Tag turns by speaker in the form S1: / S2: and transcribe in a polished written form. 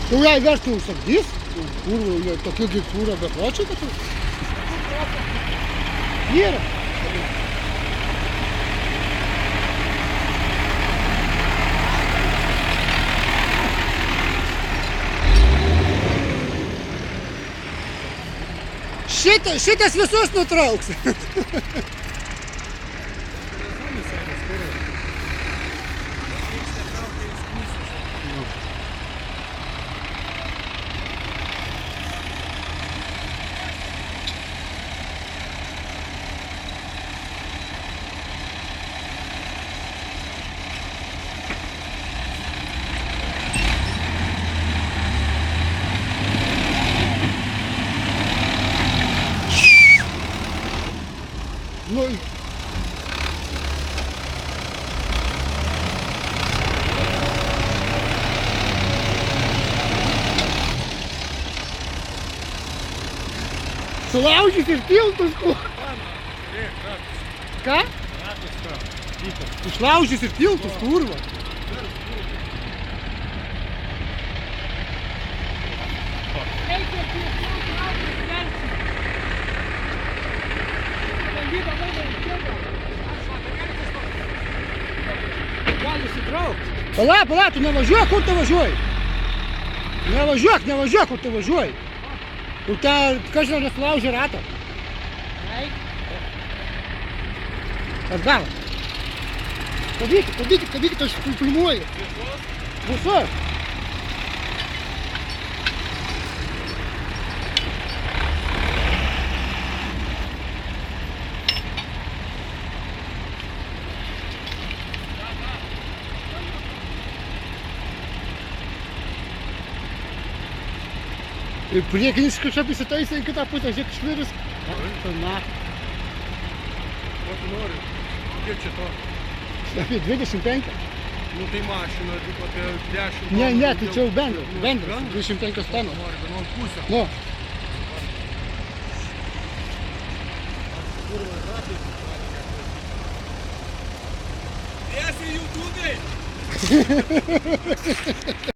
S1: Tu jai vežtų sakdys, tokių kaip kūro bepročių, kad tu... Yra. Šitas visus nutrauks. Nu, sulaužys ir tiltus, kur. Ką? Išlaužys ir tiltus, kurva. Pala, tu nevažiuok, kur tu važiuoji? Nevažiuok, kur tu važiuoji. Kur ten, kažkai nesulaužė ratą. Atgal. Kabykit, aš filmuoju. Visur. Ir priekinis kažkaip įsitaisė į kitą pusę, žiūrėk šliris. Na.
S2: Ko tu nori? Kiek čia to?
S1: Apie 25.
S2: Nu tai mašina, tik apie 10
S1: Ne, tai čia jau bendras, 25 tonos.
S2: Nori, vienos pusę.
S1: Nu.
S2: Tiesiai YouTube!